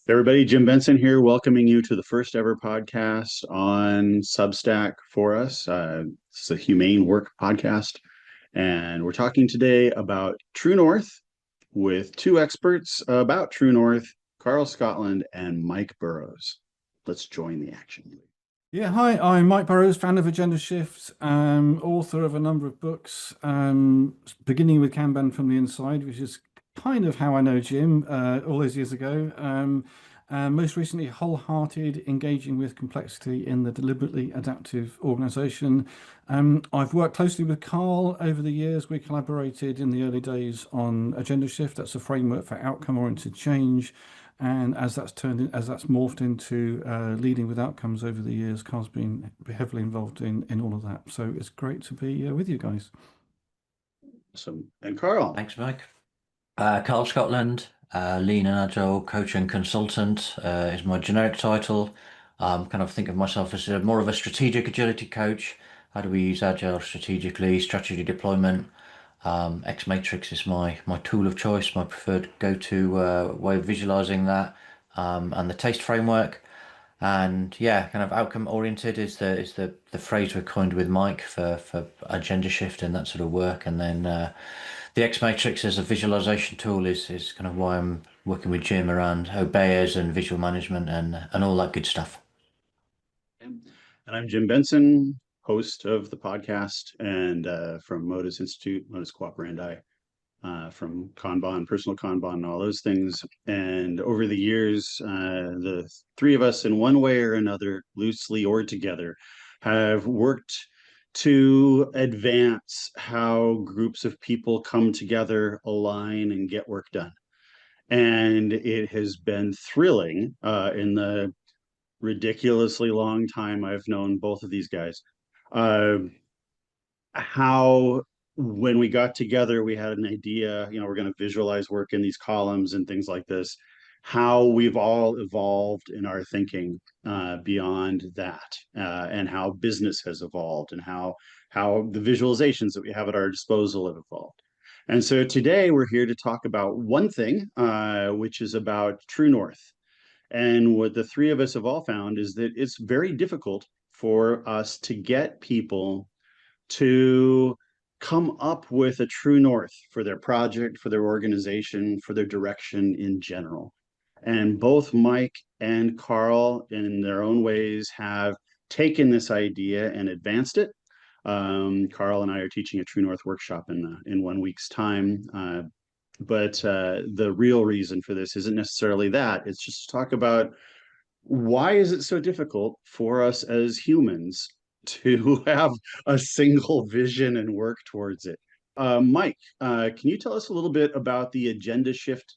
Everybody, Jim Benson here, welcoming you to the first ever podcast on Substack for us. It's a humane work podcast, and we're talking today about True North with two experts about True North, Karl Scotland and Mike Burrows. Let's join the action. Yeah, hi, I'm Mike Burrows, fan of Agenda Shift, author of a number of books, beginning with Kanban from the Inside, which is kind of how I know Jim all those years ago. Most recently, Wholehearted, Engaging with Complexity in the Deliberately Adaptive Organization. I've worked closely with Karl over the years. We collaborated in the early days on Agenda Shift. That's a framework for outcome-oriented change. And as that's morphed into leading with outcomes over the years, Carl's been heavily involved in all of that. So it's great to be with you guys. Awesome. And Karl. Thanks, Mike. Karl Scotland, Lean and Agile Coach and Consultant is my generic title. Kind of think of myself as more of a strategic agility coach. How do we use Agile strategically, strategy deployment? X Matrix is my tool of choice, my preferred go-to way of visualizing that, and the taste framework. And yeah, kind of outcome oriented is the phrase we coined with Mike for agenda shift and that sort of work. And then the X Matrix as a visualization tool is kind of why I'm working with Jim around obeyers and visual management and all that good stuff. And I'm Jim Benson, host of the podcast and from Modus Institute, Modus Cooperandi, from Kanban, personal Kanban, and all those things. And over the years, the three of us, in one way or another, loosely or together, have worked to advance how groups of people come together, align, and get work done. And it has been thrilling in the ridiculously long time I've known both of these guys. How when we got together, we had an idea, we're going to visualize work in these columns and things like this, how we've all evolved in our thinking beyond that, and how business has evolved and how the visualizations that we have at our disposal have evolved. And so today we're here to talk about one thing, which is about True North. And what the three of us have all found is that it's very difficult for us to get people to come up with a true north for their project, for their organization, for their direction in general. And both Mike and Karl, in their own ways, have taken this idea and advanced it. Karl and I are teaching a True North workshop in 1 week's time. But the real reason for this isn't necessarily that. It's just to talk about why is it so difficult for us as humans to have a single vision and work towards it. Mike, can you tell us a little bit about the agenda shift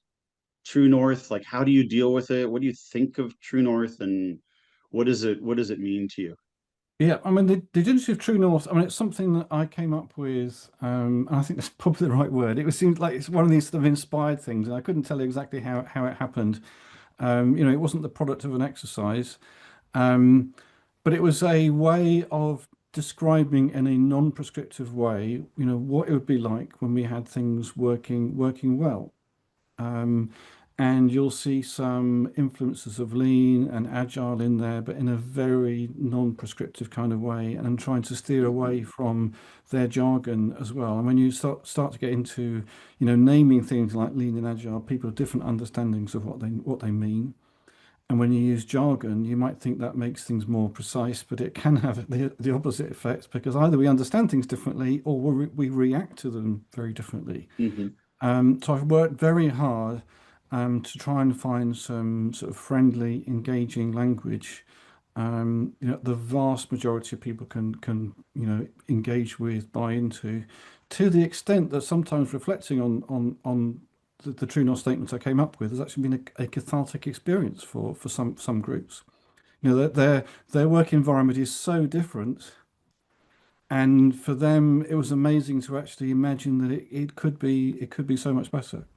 True North? Like, how do you deal with it? What do you think of True North, and what does it mean to you? Yeah, I mean, the agenda shift True North, I mean, it's something that I came up with, and I think that's probably the right word. It seems like it's one of these sort of inspired things, and I couldn't tell you exactly how it happened. It wasn't the product of an exercise. But it was a way of describing in a non-prescriptive way, what it would be like when we had things working well. And you'll see some influences of lean and agile in there, but in a very non-prescriptive kind of way, and trying to steer away from their jargon as well. And when you start to get into, naming things like lean and agile, people have different understandings of what they mean. And when you use jargon, you might think that makes things more precise, but it can have the opposite effect, because either we understand things differently or we react to them very differently. So I've worked very hard to try and find some sort of friendly, engaging language. The vast majority of people can engage with, buy into, to the extent that sometimes reflecting on the True North statements I came up with has actually been a cathartic experience for some groups. Their work environment is so different, and for them it was amazing to actually imagine that it could be so much better.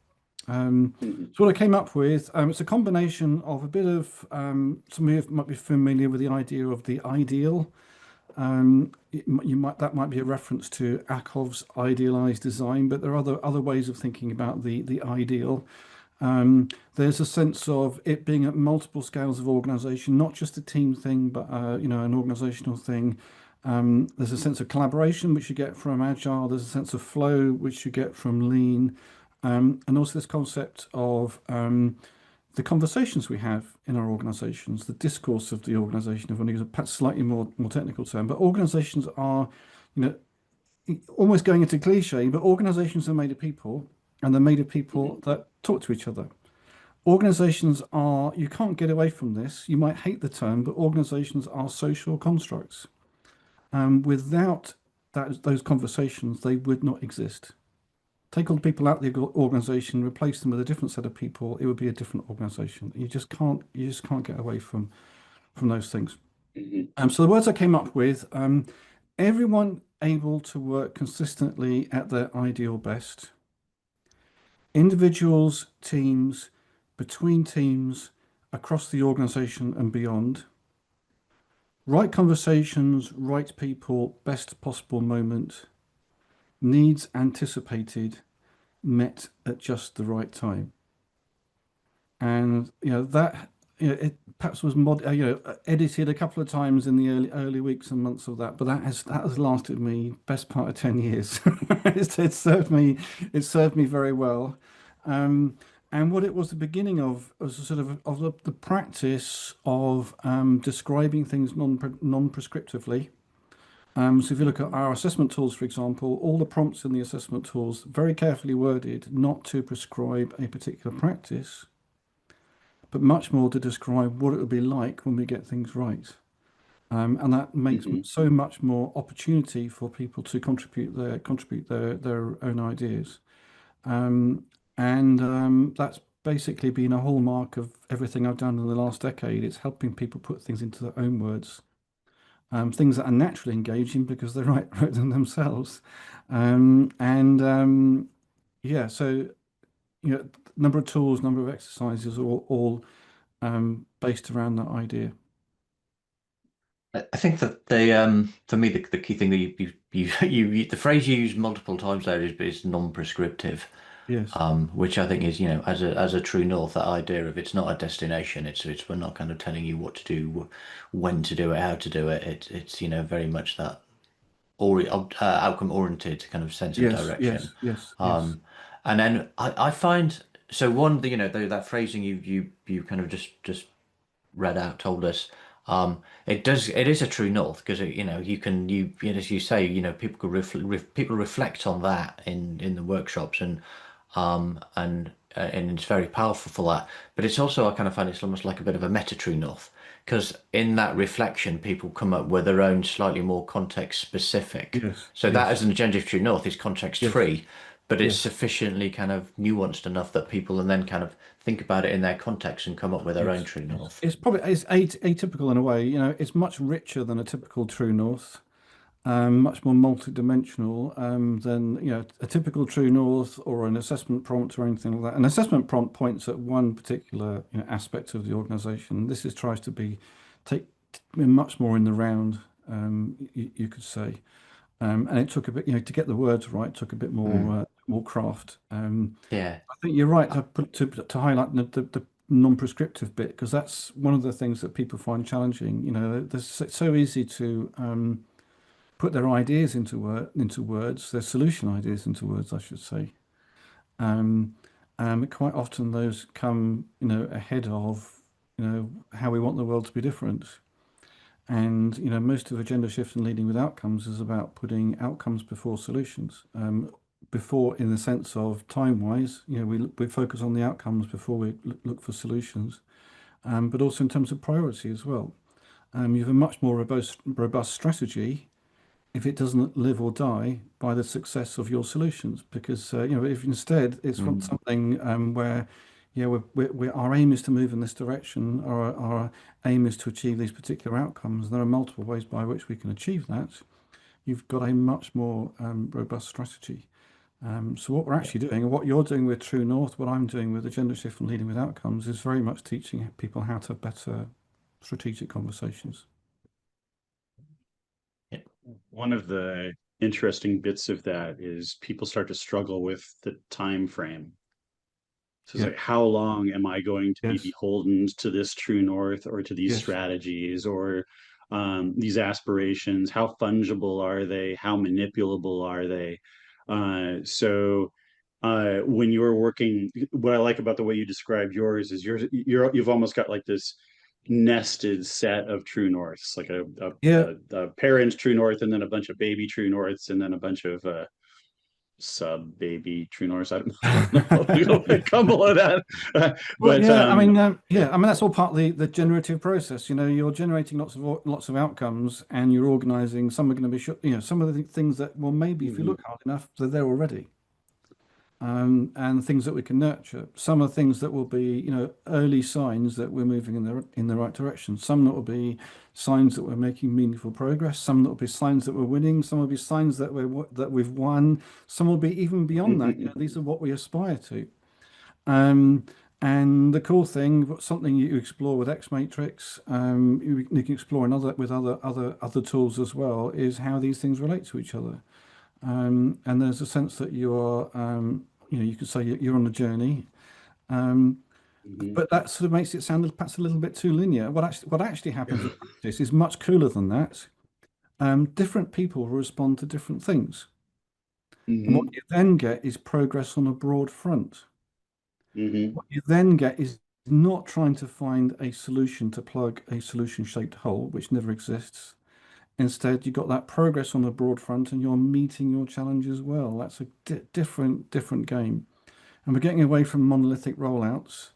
So what I came up with, it's a combination of a bit of some of you might be familiar with the idea of the ideal. That might be a reference to Akov's idealized design, but there are other ways of thinking about the ideal. There's a sense of it being at multiple scales of organization, not just a team thing, but an organizational thing. There's a sense of collaboration, which you get from Agile. There's a sense of flow, which you get from Lean. And also this concept of the conversations we have in our organizations, the discourse of the organization, if I use a perhaps slightly more technical term. But organizations are, you know, almost going into cliche, but organizations are made of people, and they're made of people that talk to each other. Organizations are, you can't get away from this. You might hate the term, but organizations are social constructs. Without those conversations, they would not exist. Take all the people out of the organization, replace them with a different set of people, it would be a different organization. You just can't get away from those things. So the words I came up with, everyone able to work consistently at their ideal best. Individuals, teams, between teams, across the organization and beyond. Right conversations, right people, best possible moment. Needs anticipated, met at just the right time. And that it perhaps was edited a couple of times in the early weeks and months of that, but that has lasted me best part of 10 years. It served me very well. And what it was the beginning of was a sort of the practice of describing things non-prescriptively. So if you look at our assessment tools, for example, all the prompts in the assessment tools very carefully worded, not to prescribe a particular practice, but much more to describe what it would be like when we get things right. And that makes so much more opportunity for people to contribute their own ideas. That's basically been a hallmark of everything I've done in the last decade. It's helping people put things into their own words, things that are naturally engaging because they wrote them themselves. Yeah, so number of tools, number of exercises, all based around that idea. I think that for me the key thing that the phrase you use multiple times there is non-prescriptive, Yes, which I think is, as a true north, that idea of it's not a destination. It's we're not kind of telling you what to do, when to do it, how to do it. It's very much that or outcome oriented kind of sense of yes, direction. yes, yes, yes, Um, and then I find so one, that phrasing you kind of just read out told us, it is a true north because as you say, people could people reflect on that in the workshops, and it's very powerful for that. But it's also, I kind of find it's almost like a bit of a meta true north, because in that reflection people come up with their own slightly more context specific. yes, So that as yes, an agenda of true north is context yes, free, but it's yes, sufficiently kind of nuanced enough that people and then kind of think about it in their context and come up with their own yes, true yes. north. It's atypical in a way. It's much richer than a typical true north. Much more multi-dimensional than a typical true north or an assessment prompt or anything like that. An assessment prompt points at one particular aspect of the organization. This is tries to be take much more in the round, you could say. And it took a bit, to get the words right, took a bit more craft. Yeah. I think you're right to highlight the non-prescriptive bit, because that's one of the things that people find challenging. It's so easy to put their ideas into words, their solution ideas into words, I should say. Um, Quite often those come, ahead of, how we want the world to be different. And most of agenda shift and leading with outcomes is about putting outcomes before solutions. Before, in the sense of time-wise, we focus on the outcomes before we look for solutions, but also in terms of priority as well. You have a much more robust strategy if it doesn't live or die by the success of your solutions, because if instead it's from Mm. something where our aim is to move in this direction, or our aim is to achieve these particular outcomes. There are multiple ways by which we can achieve that. You've got a much more robust strategy. So what we're actually doing, and what you're doing with True North, what I'm doing with Agenda Shift and Leading with Outcomes, is very much teaching people how to have better strategic conversations. Yeah. One of the interesting bits of that is people start to struggle with the time frame. So it's Yeah. like, how long am I going to be Yes. beholden to this true north or to these Yes. strategies or these aspirations? How fungible are they? How manipulable are they? When you're working, what I like about the way you described yours is you've almost got like this nested set of true norths, like Yeah. a parent true north, and then a bunch of baby true norths, and then a bunch of sub baby true norths. I don't know how to come below that, Well, but yeah, yeah. yeah, I mean that's all part of the generative process. You know, you're generating lots of outcomes, and you're organizing. Some are going to be, some of the things that, well, maybe if you Mhm, look hard enough, they're there already. And things that we can nurture. Some are things that will be, early signs that we're moving in the right direction. Some that will be signs that we're making meaningful progress. Some that will be signs that we're winning. Some will be signs that we've won. Some will be even beyond that. You know, mhm, these are what we aspire to. Um, and the cool thing, something you explore with X Matrix, you can explore with other tools as well, is how these things relate to each other. And there's a sense that you are, you could say you're on a journey, um, mhm. but that sort of makes it sound perhaps a little bit too linear. What actually happens Yeah. in practice is much cooler than that. Different people respond to different things, and what Mhm, you then get is progress on a broad front. mhm, What you then get is not trying to find a solution to plug a solution-shaped hole, which never exists. Instead, you've got that progress on a broad front, and you're meeting your challenge as well. That's a different game. And we're getting away from monolithic rollouts,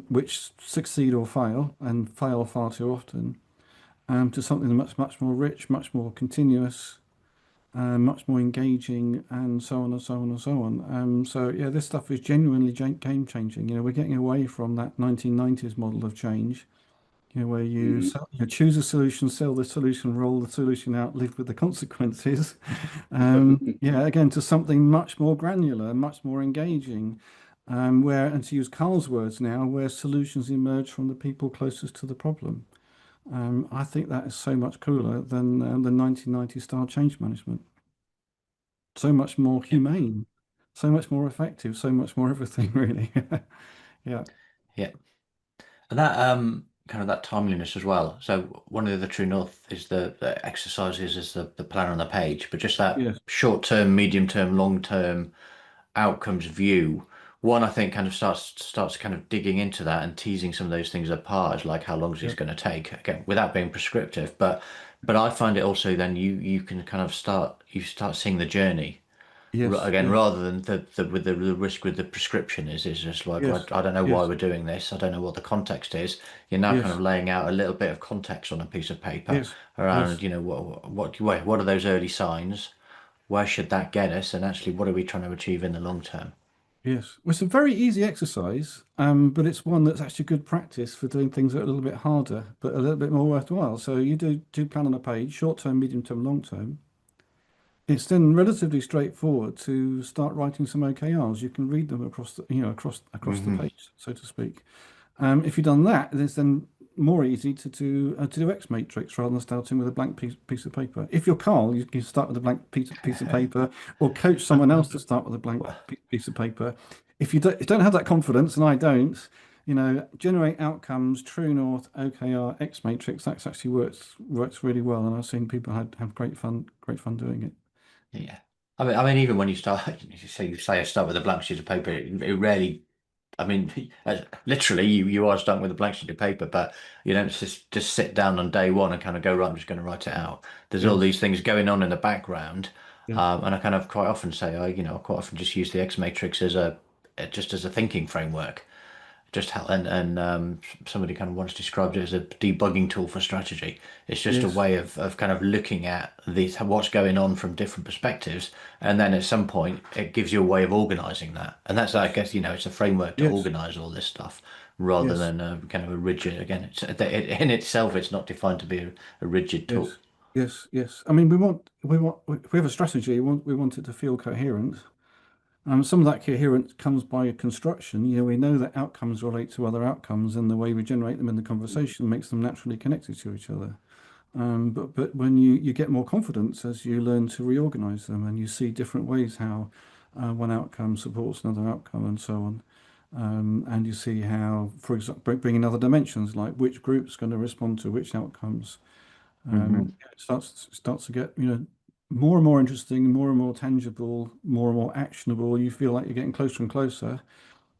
which succeed or fail, and fail far too often, to something much more rich, much more continuous, much more engaging, and so on and so on and so on. So yeah, this stuff is genuinely game changing. You know, we're getting away from that 1990s model of change, where mhm. you choose a solution, sell the solution, roll the solution out, live with the consequences. Yeah, again, to something much more granular, much more engaging, and to use Karl's words now, where solutions emerge from the people closest to the problem. I think that is so much cooler than the 1990 style change management. So much more Yeah. humane, so much more effective, so much more everything, really. Yeah. Yeah. And that kind of that timeliness as well. So one of the true north is the exercises is the plan on the page, but just that Yes. short term, medium term, long term outcomes view. One, I think, kind of starts kind of digging into that and teasing some of those things apart, as like how long is this Yeah. going to take? Again, without being prescriptive, but I find it also then you can kind of start seeing the journey. Yes. Again, Yes. rather than the risk with the prescription is just like, well, Yes. I don't know why Yes. we're doing this. I don't know what the context is. You're now kind of Yes. laying out a little bit of context on a piece of paper Yes. around, Yes. what are those early signs? Where should that get us? And actually, what are we trying to achieve in the long term? Yes. Well, it's a very easy exercise, but it's one that's actually good practice for doing things that are a little bit harder, but a little bit more worthwhile. So you do plan on a page, short term, medium term, long term. It's then relatively straightforward to start writing some OKRs. You can read them across the Hmm. page, so to speak. If you've done that, it's then more easy to do X matrix rather than starting with a blank piece of paper. If you're Karl, you can start with a blank piece of paper, or coach someone else to start with a blank Well, piece of paper. If you don't have that confidence, and I don't, generate outcomes, true north, OKR, X matrix. That actually works really well, and I've seen people have great fun doing it. yeah. I mean, even when you start, you say I start with a blank sheet of paper, it rarely. I mean, literally, you are starting with a blank sheet of paper, but you don't just sit down on day one and kind of go, right, I'm just going to write it out. There's all Yes, these things going on in the background, yes, and I kind of quite often say, I quite often just use the X matrix just as a thinking framework. Just how and somebody kind of once described it as a debugging tool for strategy. It's just a yes, way of kind of looking at these what's going on from different perspectives, and then at some point it gives you a way of organizing that. And that's, I guess, it's a framework to yes, organize all this stuff rather yes, than kind of a rigid. Again, in itself, it's not defined to be a rigid tool. yes, yes. I mean, we want if we have a strategy, we want it to feel coherent. Some of that coherence comes by construction. We know that outcomes relate to other outcomes, and the way we generate them in the conversation makes them naturally connected to each other. But when you get more confidence as you learn to reorganize them, and you see different ways how one outcome supports another outcome, and so on. And you see how, for example, bringing other dimensions like which group's going to respond to which outcomes. Hmm. It starts to get, more and more interesting, more and more tangible, more and more actionable. You feel like you're getting closer and closer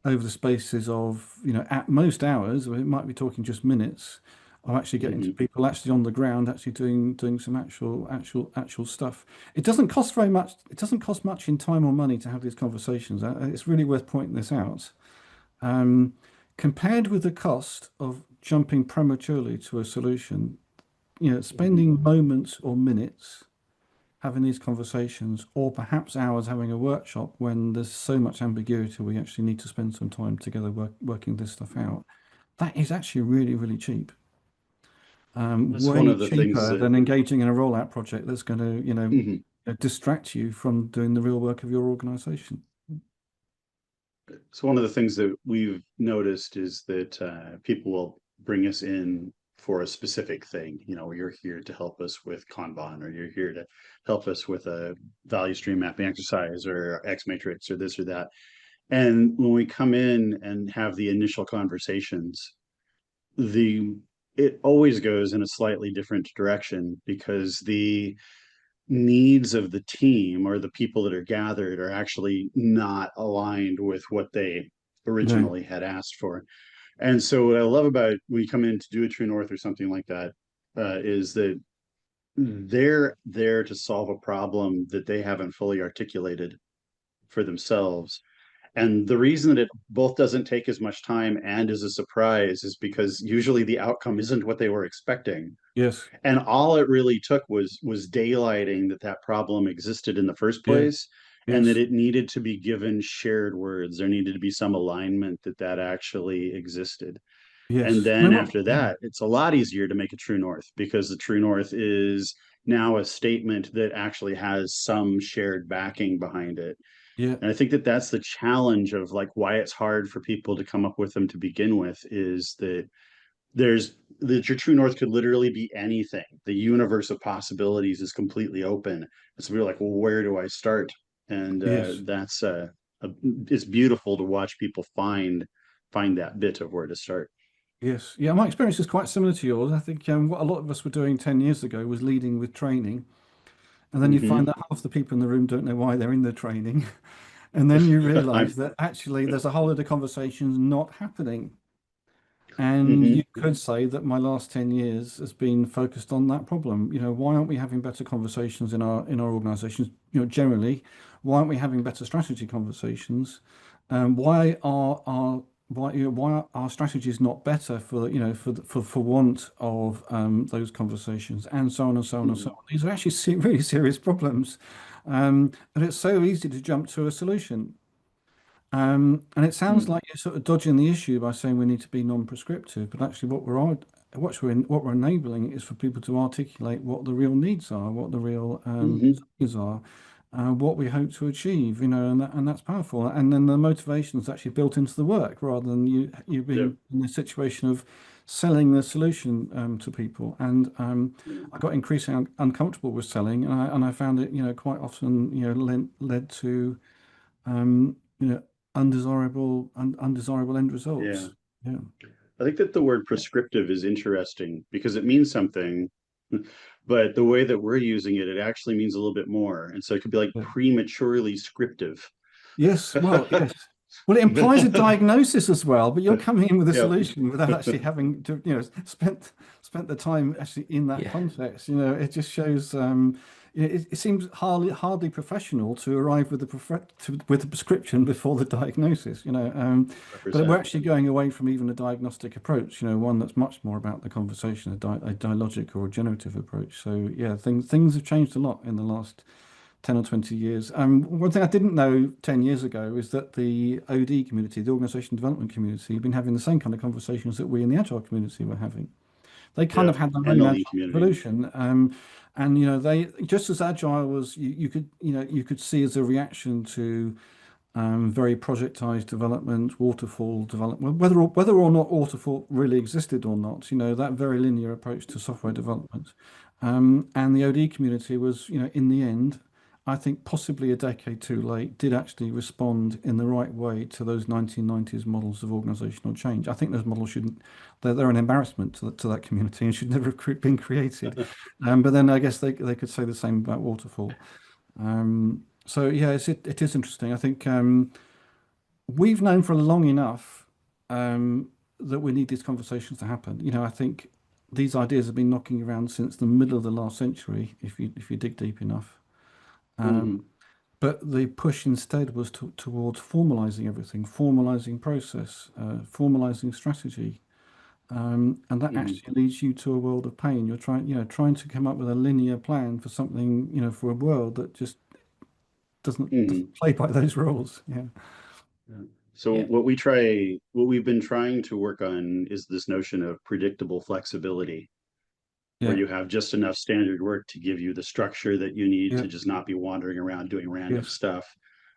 over the spaces of, at most hours, or it might be talking just minutes, of actually getting to Hmm. people actually on the ground, actually doing some actual stuff. It doesn't cost very much. It doesn't cost much in time or money to have these conversations. It's really worth pointing this out. Um, Compared with the cost of jumping prematurely to a solution, Hmm. spending moments or minutes having these conversations, or perhaps hours having a workshop when there's so much ambiguity, we actually need to spend some time together working this stuff out. That is actually really, really cheap. That's one Way of the things cheaper that than engaging in a rollout project that's going to, mhm. distract you from doing the real work of your organization. So one of the things that we've noticed is that people will bring us in for a specific thing. You're here to help us with Kanban, or you're here to help us with a value stream mapping exercise, or X matrix, or this or that. And when we come in and have the initial conversations, the it always goes in a slightly different direction, because the needs of the team or the people that are gathered are actually not aligned with what they No. originally had asked for. And so what I love about when you come in to do a True North or something like that, is that they're there to solve a problem that they haven't fully articulated for themselves. And the reason that it both doesn't take as much time and is a surprise is because usually the outcome isn't what they were expecting. Yes. And all it really took was daylighting that that problem existed in the first Yeah. place, and that Yes. it needed to be given shared words. There needed to be some alignment that that actually existed. And Yes. I then mean, what? after Yeah. that, it's a lot easier to make a true north, because the true north is now a statement that actually has some shared backing behind it. Yeah. And I think that that's the challenge of like why it's hard for people to come up with them to begin with, is that there's that your true north could literally be anything. The universe of possibilities is completely open. And so we're like, well, where do I start? And Yes. that's it's beautiful to watch people find that bit of where to start. Yes. Yeah. My experience is quite similar to yours. I think what a lot of us were doing 10 years ago was leading with training. And then you find Hmm. that half the people in the room don't know why they're in the training. And then you I'm. realize that actually there's a whole lot of conversations not happening. And you Hmm. could say that my last 10 years has been focused on that problem. Why aren't we having better conversations in our organizations? Generally, why aren't we having better strategy conversations? Why are our why are our strategies not better for for want of those conversations, and so on and so on and so on. These are actually really serious problems, but it's so easy to jump to a solution. And it sounds like you're sort of dodging the issue by saying we need to be non-prescriptive, but actually what we're enabling is for people to articulate what the real needs are, what the real Hmm. desires are, what we hope to achieve, and that's powerful. And then the motivation is actually built into the work rather than you Yeah. being in a situation of selling the solution to people. And I got increasingly uncomfortable with selling, and I found it, quite often, led to you know, undesirable end Yeah. results. Yeah, I think that the word prescriptive is interesting because it means something, but the way that we're using it, it actually means a little bit more. And so it could be like yeah. prematurely scriptive. Yes, well, yes. Well, it implies a diagnosis as well, but you're coming in with a Yep. solution without actually having to, spent the time actually in that Yeah. context. It just shows. It seems hardly professional to arrive with with the prescription before the diagnosis. But we're 100%. actually going away from even a diagnostic approach. One that's much more about the conversation, a dialogic or a generative approach. So yeah, things have changed a lot in the last 10 or 20 years. One thing I didn't know 10 years ago is that the OD community, the organization development community, have been having the same kind of conversations that we in the Agile community were having. They kind of Yep. had their And own the lean Agile community. evolution. And they just as Agile was, you could see as a reaction to very projectized development, waterfall development, whether or not waterfall really existed or not, that very linear approach to software development. And the OD community was, in the end, I think possibly a decade too late, did actually respond in the right way to those 1990s models of organizational change. I think those models shouldn't, they're an embarrassment to that community and should never have been created. But then I guess they could say the same about waterfall. So yeah, it is interesting. I think we've known for long enough that we need these conversations to happen. I think these ideas have been knocking around since the middle of the last century, if you dig deep enough. Hmm. But the push instead was towards formalizing everything, formalizing process, formalizing strategy, and that Hmm. actually leads you to a world of pain. You're trying to come up with a linear plan for something, for a world that just doesn't Hmm. play by those rules. Yeah, Yeah. So Yeah. what we've been trying to work on is this notion of predictable flexibility, where yeah, you have just enough standard work to give you the structure that you need yeah, to just not be wandering around doing random yes, stuff.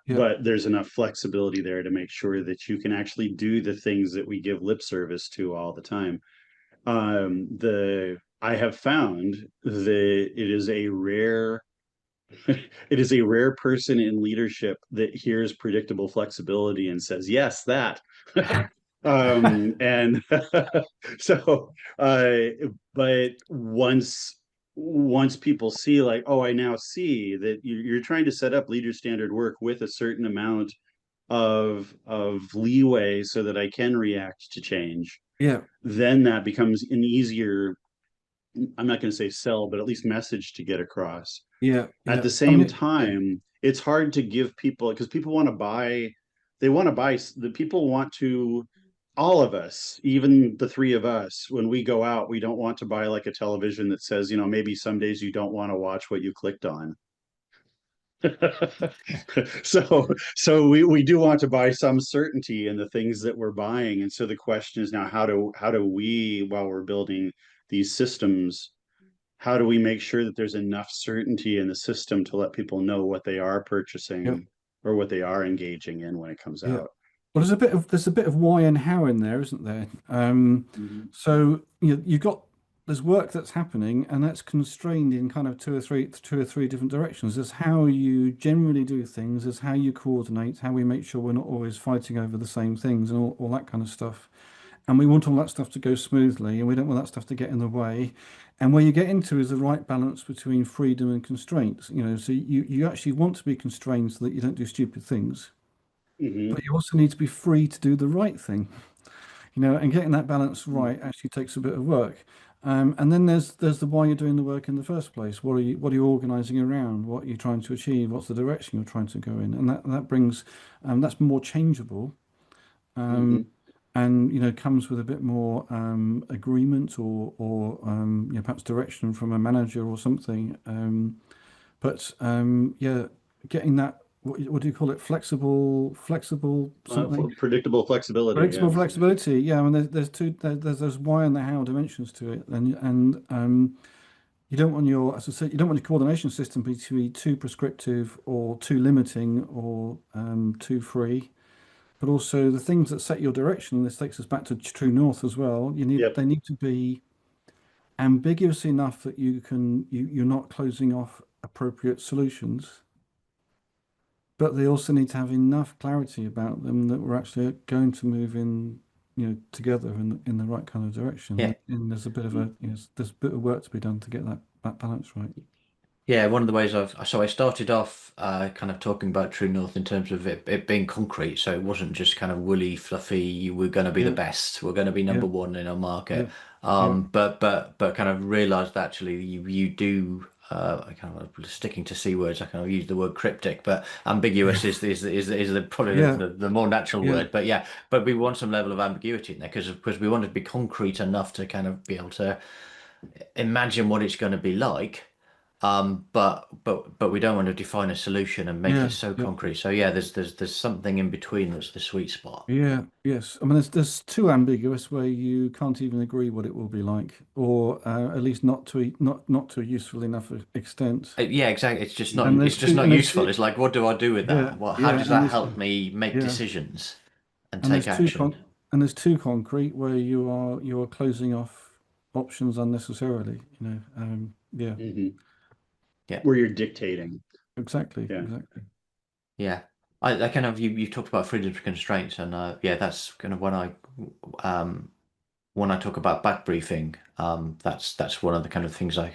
yeah, But there's enough flexibility there to make sure that you can actually do the things that we give lip service to all the time. The I have found that it is a rare person in leadership that hears predictable flexibility and says, yes, that. And so, but once people see like, oh, I now see that you're trying to set up leader standard work with a certain amount of leeway so that I can react to change, yeah, then that becomes an easier, I'm not going to say sell, but at least message to get across. yeah, At yeah. the I mean, same time, it's hard to give people, because people want to buy, they want to buy, the people want to, all of us, even the three of us, when we go out, we don't want to buy like a television that says, maybe some days you don't want to watch what you clicked on. So we do want to buy some certainty in the things that we're buying. And so the question is now, how do we, while we're building these systems, how do we make sure that there's enough certainty in the system to let people know what they are yeah, purchasing or what they are engaging in when it comes yeah. out? Well, there's a bit of why and how in there, isn't there? Mhm. So you've got there's work that's happening, and that's constrained in kind of two or three different directions. There's how you generally do things, there's how you coordinate, how we make sure we're not always fighting over the same things, and all that kind of stuff. And we want all that stuff to go smoothly, and we don't want that stuff to get in the way. And where you get into is the right balance between freedom and constraints. So you actually want to be constrained so that you don't do stupid things, Mhm. but you also need to be free to do the right thing. And getting that balance right actually takes a bit of work. And then there's the why you're doing the work in the first place. What are you organizing around? What are you trying to achieve? What's the direction you're trying to go in? And that brings that's more changeable, Mhm. and comes with a bit more agreement or perhaps direction from a manager or something. But yeah, getting that, what do you call it? Flexible something. Predictable flexibility, Predictable yeah. flexibility, yeah. I mean, there's those why and the how dimensions to it, and you don't want your, as I said, you don't want your coordination system to be too prescriptive or too limiting or too free. But also the things that set your direction, and this takes us back to true north as well. Yep. They need to be ambiguous enough that you're not closing off appropriate solutions, but they also need to have enough clarity about them that we're actually going to move in, together in the right kind of direction. Yeah. And there's a bit of there's a bit of work to be done to get that balance right. Yeah, one of the ways I started off kind of talking about True North in terms of it being concrete. So it wasn't just kind of woolly, fluffy, we're going to be the Yeah, best, we're going to be yeah, number one in our yeah, market. yeah, But kind of realized that actually you do, I kind of sticking to C words, I kind of use the word cryptic, but ambiguous is probably yeah, the more natural yeah, word. But yeah, but we want some level of ambiguity in there because we want it to be concrete enough to kind of be able to imagine what it's going to be like. But we don't want to define a solution and make it yeah, so yeah. concrete. So yeah, there's something in between that's the sweet spot. Yeah, yes. I mean, there's too ambiguous where you can't even agree what it will be like, or at least not to a useful enough extent. Yeah, exactly. It's just And not there's it's just too not and there's useful. too It's like, what do I do with yeah, that? Well, how yeah, does that help me make yeah, decisions and and take action? there's too concrete where you are closing off options unnecessarily. Yeah, Mhm. Yeah. Where you're dictating. Exactly. Yeah. Exactly. Yeah. I kind of you talked about freedom to constraints, and yeah, that's kind of um when I talk about back briefing, that's one of the kind of things I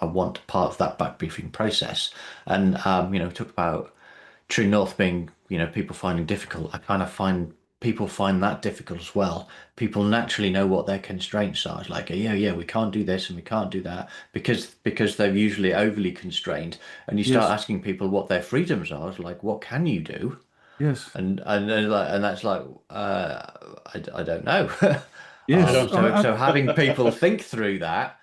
want part of that back briefing process. And we talked about True North being, people finding difficult. I kind of find people find that difficult as well. People naturally know what their constraints are. It's like, yeah, yeah, we can't do this and we can't do that because they're usually overly constrained. And you start Yes. asking people what their freedoms are. It's like, what can you do? Yes. And that's like I don't know. I Yes. don't. So having people think through that,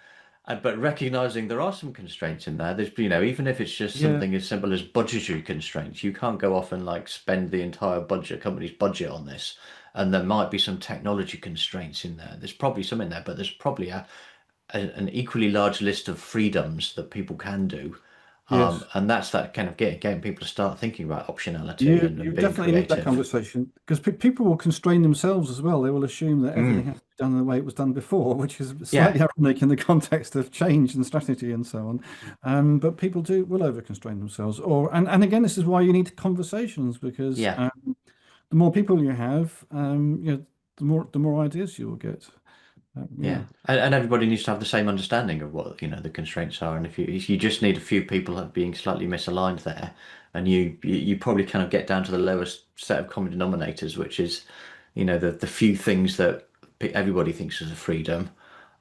but recognizing there are some constraints in there. There's even if it's just Yeah. something as simple as budgetary constraints, you can't go off and like spend the entire company's budget on this. And there might be some technology constraints in there. There's probably some in there, but there's probably an equally large list of freedoms that people can do. Yes. And that's that kind of getting people to start thinking about optionality You and you being definitely need that creative. conversation because people will constrain themselves as well. They will assume that everything Mm, has to be done the way it was done before, which is yeah, slightly ironic in the context of change and strategy and so on. But people will over constrain themselves. And again, this is why you need conversations because yeah. the more people you have, the more ideas you will get. Yeah. Yeah, and everybody needs to have the same understanding of what the constraints are. And if you just need a few people being slightly misaligned there, and you probably kind of get down to the lowest set of common denominators, which is the few things that everybody thinks is a freedom,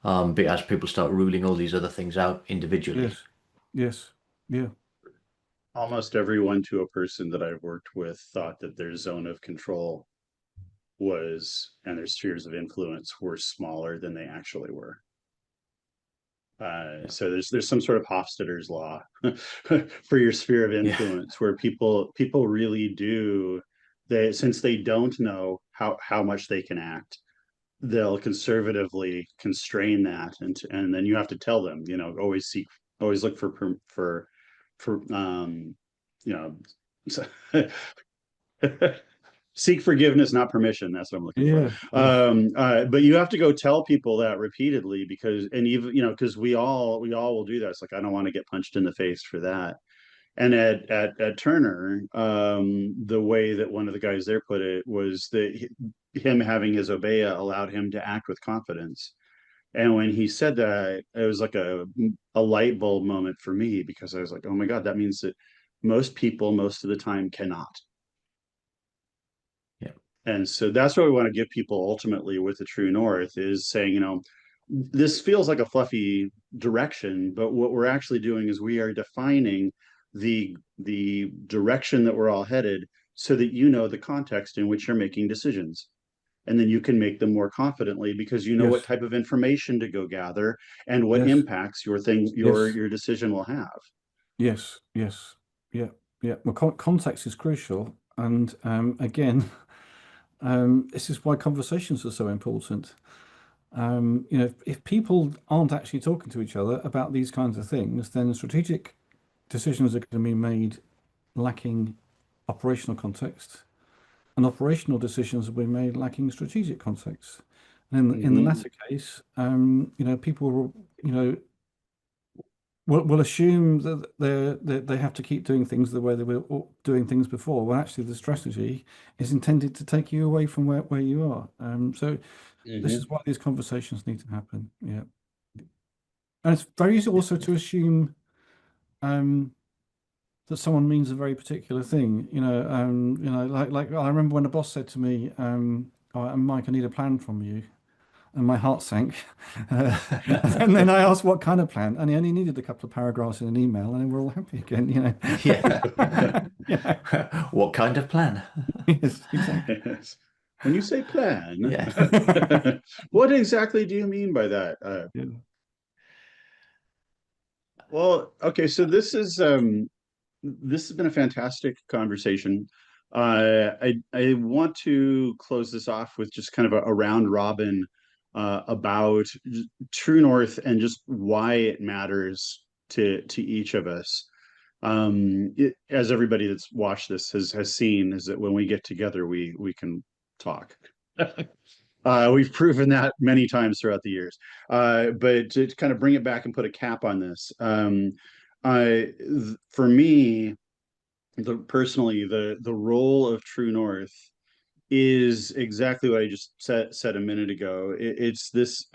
but as people start ruling all these other things out individually. Yes. Yes. Yeah. Almost everyone to a person that I've worked with thought that their zone of control and their spheres of influence were smaller than they actually were. So there's some sort of Hofstadter's law for your sphere of Yeah, influence where people really do, since they don't know how much they can act, they'll conservatively constrain that, and then you have to tell them, always look for you know seek forgiveness, not permission. That's what I'm looking for. Yeah. Yes. But you have to go tell people that repeatedly and even, because we all will do that. It's like, I don't want to get punched in the face for that. And at Turner, the way that one of the guys there put it was that him having his Obeya allowed him to act with confidence. And when he said that, it was like a light bulb moment for me, because I was like, oh my God, that means that most people, most of the time, cannot. yeah, And so that's what we want to give people ultimately with the True North, is saying, this feels like a fluffy direction, but what we're actually doing is we are defining the direction that we're all headed, so that you know the context in which you're making decisions. And then you can make them more confidently, because you know what Yes. type of information to go gather and what Yes. impacts your thing, your Yes. your decision will have. Yes. Yes. Yeah. Yeah. Well, context is crucial. And again, this is why conversations are so important. If people aren't actually talking to each other about these kinds of things, then strategic decisions are going to be made lacking operational context, and operational decisions will be made lacking strategic context. And in the Mm-hmm. latter case, people will, will assume that they have to keep doing things the way they were doing things before, when actually the strategy is intended to take you away from where you are. So this Mm-hmm. is why these conversations need to happen. Yeah. And it's very easy also to assume um, that someone means a very particular thing. Like I remember when a boss said to me, "Oh, Mike, I need a plan from you," and my heart sank. And then I asked what kind of plan, and he only needed a couple of paragraphs in an email, and we're all happy again. yeah. Yeah. What kind of plan? Yes, exactly. Yes. When you say plan, Yeah. what exactly do you mean by that? Yeah. Well, okay, so this has been a fantastic conversation. I want to close this off with just kind of a round robin about True North and just why it matters to each of us. As everybody that's watched this has seen, is that when we get together, we can talk. We've proven that many times throughout the years. But to kind of bring it back and put a cap on this, for me, the role of True North is exactly what I just said a minute ago. It's this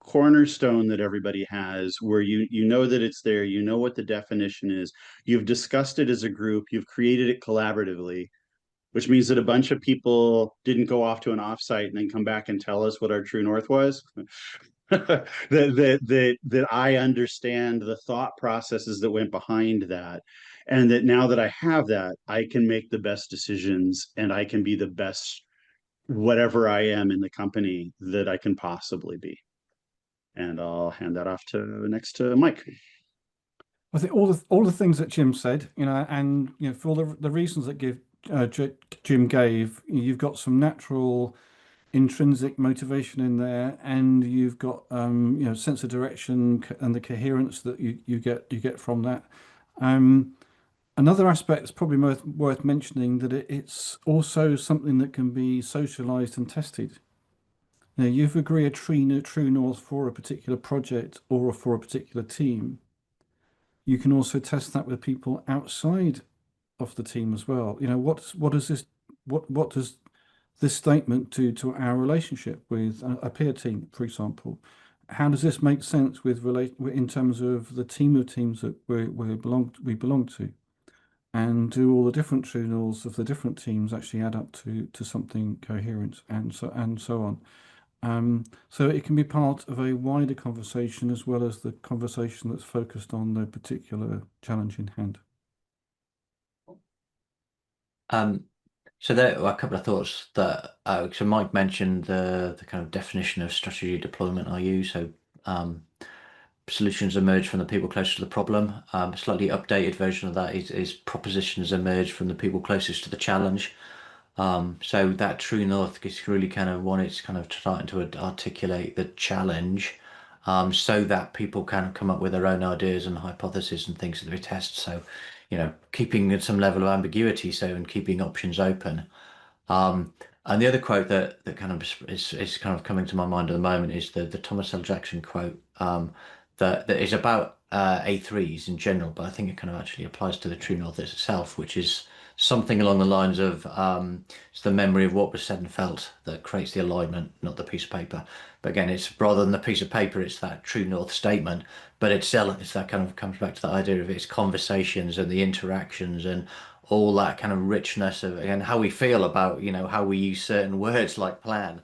cornerstone that everybody has, where you know that it's there, you know what the definition is, you've discussed it as a group, you've created it collaboratively, which means that a bunch of people didn't go off to an offsite and then come back and tell us what our true north was. That I understand the thought processes that went behind that, and that now that I have that, I can make the best decisions and I can be the best whatever I am in the company that I can possibly be. And I'll hand that off to next to Mike. I think all the things that Jim said, and for all the reasons that Jim gave, you've got some natural intrinsic motivation in there, and you've got sense of direction and the coherence that you get from that. Another aspect that's probably worth mentioning, that it's also something that can be socialized and tested. You've agreed a true north for a particular project or for a particular team. You can also test that with people outside of the team as well. What does this statement do to our relationship with a peer team, for example? How does this make sense in terms of the team of teams that we belong to? And do all the different true norths of the different teams actually add up to something coherent, and so on? So it can be part of a wider conversation as well as the conversation that's focused on the particular challenge in hand. So there are a couple of thoughts that so Mike mentioned the kind of definition of strategy deployment I use. So solutions emerge from the people closest to the problem. A slightly updated version of that is propositions emerge from the people closest to the challenge. So that true north is really kind of one, it's kind of trying to articulate the challenge, so that people can come up with their own ideas and hypotheses and things that we test. So, keeping some level of ambiguity, and keeping options open. And the other quote that kind of is kind of coming to my mind at the moment is the Thomas L. Jackson quote, that is about A3s in general, but I think it kind of actually applies to the true north itself, which is something along the lines of it's the memory of what was said and felt that creates the alignment, not the piece of paper. But again, it's rather than the piece of paper, it's that true north statement. But it's that kind of comes back to the idea of its conversations and the interactions and all that kind of richness of, again, how we feel about how we use certain words like plan.